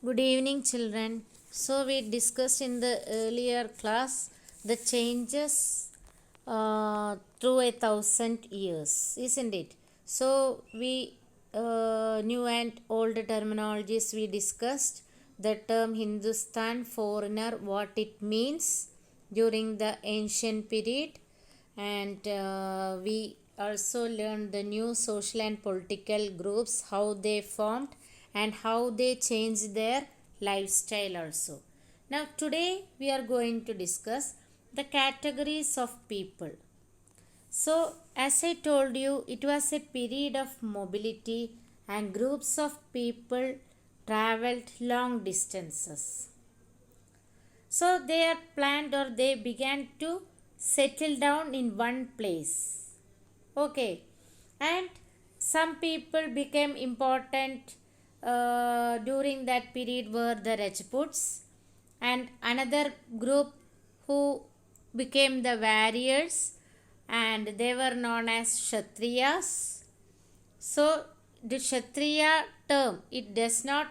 Good evening, children. So, we discussed in the earlier class the changes through 1,000 years, isn't it? So, we new and old terminologies we discussed the term Hindustan foreigner, what it means during the ancient period, and we also learned the new social and political groups, how they formed and how they changed their lifestyle also. Now today we are going to discuss the categories of people. So as I told you, it was a period of mobility and groups of people traveled long distances. So they are planned or they began to settle down in one place. Okay. And some people became important during that period were the Rajputs, and another group who became the warriors, and they were known as Kshatriyas. So the Kshatriya term, it does not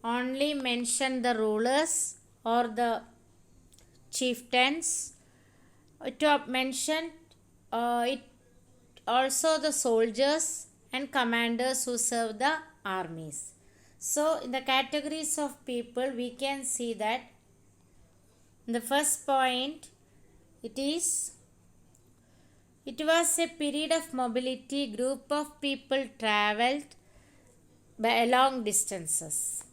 only mention the rulers or the chieftains. It mentioned it also the soldiers and commanders who serve the armies. So in the categories of people we can see that the first point, it was a period of mobility. Group of people traveled by long distances.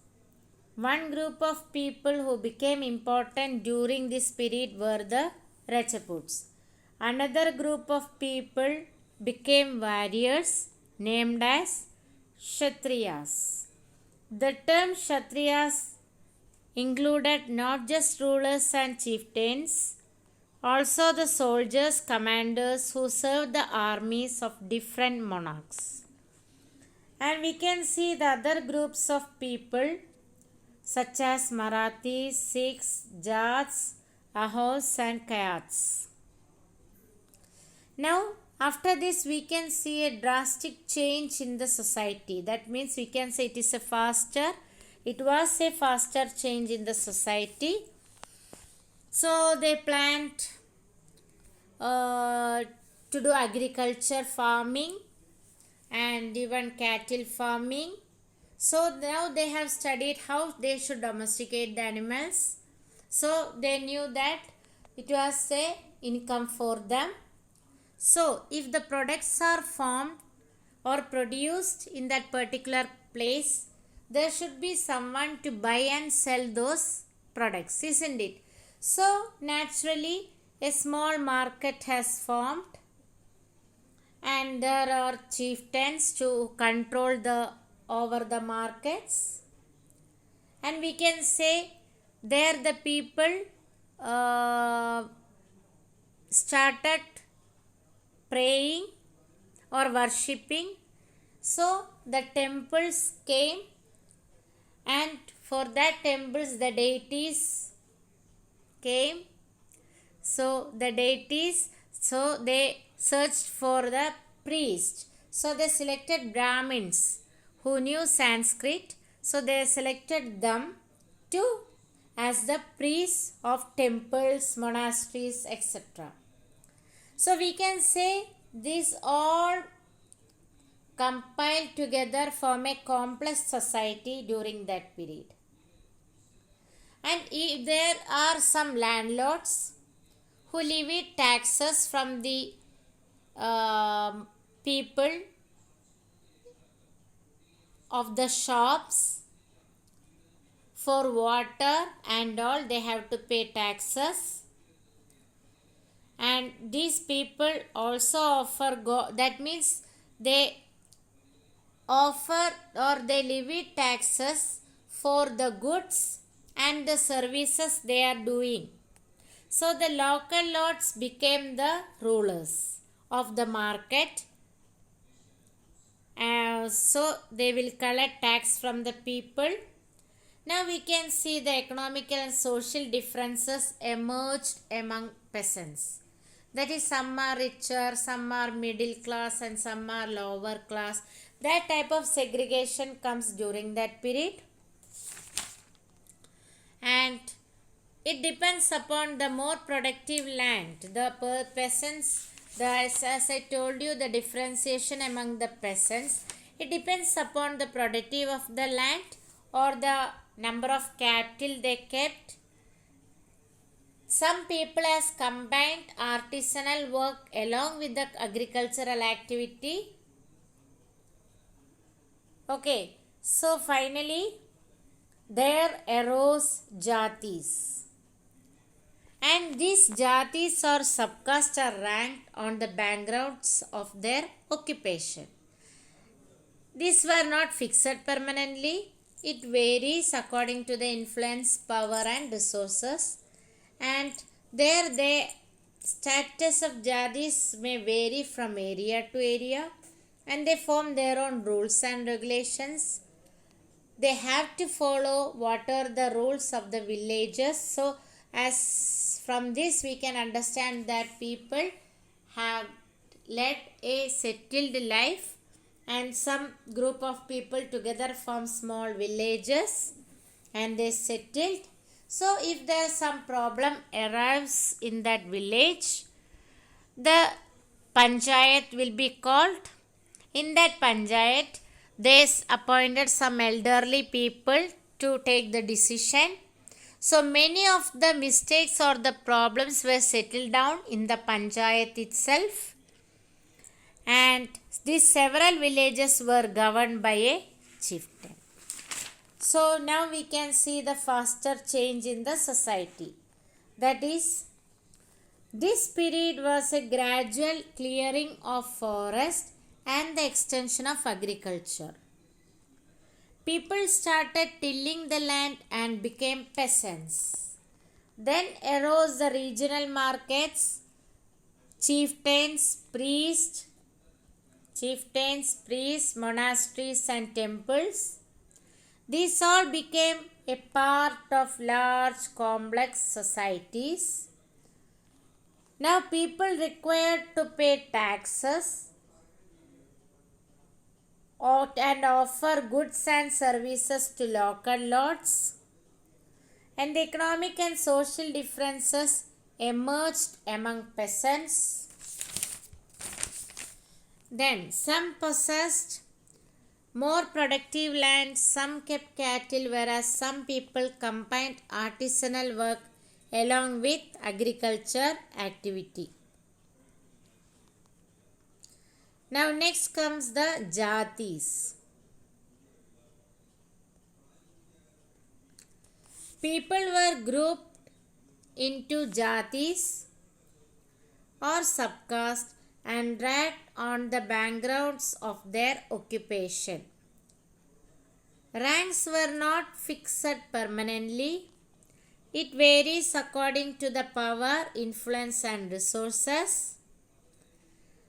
One group of people who became important during this period were the Rajputs. Another group of people became warriors named as Kshatriyas. The term Kshatriyas included not just rulers and chieftains, also the soldiers, commanders who served the armies of different monarchs. And we can see the other groups of people such as Marathis, Sikhs, Jats, Ahos and Kayats. Now after this we can see a drastic change in the society. That means we can say it was a faster change in the society. So they planned to do agriculture, farming and even cattle farming. So now they have studied how they should domesticate the animals. So they knew that it was a income for them. So if the products are formed or produced in that particular place, there should be someone to buy and sell those products, isn't it? So naturally a small market has formed, and there are chieftains to control over the markets. And we can say there the people started praying or worshipping. So the temples came, and for that temples the deities came. So they searched for the priest. So they selected Brahmins who knew Sanskrit. So they selected them to as the priests of temples, monasteries, etc. So we can say these all compiled together form a complex society during that period. And if there are some landlords who levy taxes from the people of the shops for water and all, they have to pay taxes. And these people also offer that means they offer or they levy taxes for the goods and the services they are doing. So the local lords became the rulers of the market. So they will collect tax from the people. Now we can see the economical and social differences emerged among peasants. That is, some are richer, some are middle class and some are lower class. That type of segregation comes during that period. and it depends upon the more productive land. The peasants, as I told you, the differentiation among the peasants, it depends upon the productive of the land or the number of cattle they kept. Some people has combined artisanal work along with the agricultural activity. Okay, so finally there arose jatis. And these jatis or subcastes are ranked on the backgrounds of their occupation. These were not fixed permanently. It varies according to the influence, power and resources. And there the status of jatis may vary from area to area, and they form their own rules and regulations. They have to follow what are the rules of the villages. So as from this we can understand that people have led a settled life, and some group of people together form small villages and they settled. So if there is some problem arrives in that village, the panchayat will be called. In that panchayat, they appointed some elderly people to take the decision. So many of the mistakes or the problems were settled down in the panchayat itself, and these several villages were governed by a chieftain. So now we can see the faster change in the society. That is, this period was a gradual clearing of forest and the extension of agriculture. People started tilling the land and became peasants. Then arose the regional markets, chieftains, priests, monasteries and temples. These all became a part of large complex societies. Now people required to pay taxes and offer goods and services to local lords, and the economic and social differences emerged among peasants. Then some possessed more productive land, some kept cattle, whereas some people combined artisanal work along with agriculture activity. Now next comes the jatis. People were grouped into jatis or subcaste and ranked on the backgrounds of their occupation. Ranks were not fixed permanently. It varies according to the power, influence and resources.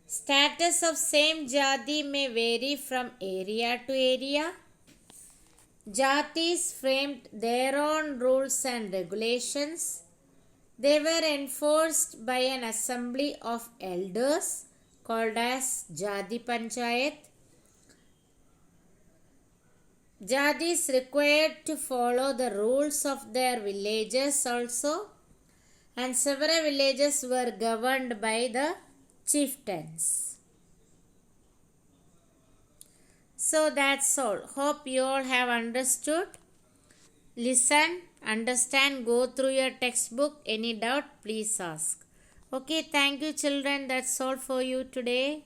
Status of same jati may vary from area to area. Jatis framed their own rules and regulations. They were enforced by an assembly of elders called as Jati Panchayat. Jatis required to follow the rules of their villages also, and several villages were governed by the chieftains. So that's all. Hope you all have understood. Listen, understand, go through your textbook. Any doubt, please ask. Okay, thank you children. That's all for you today.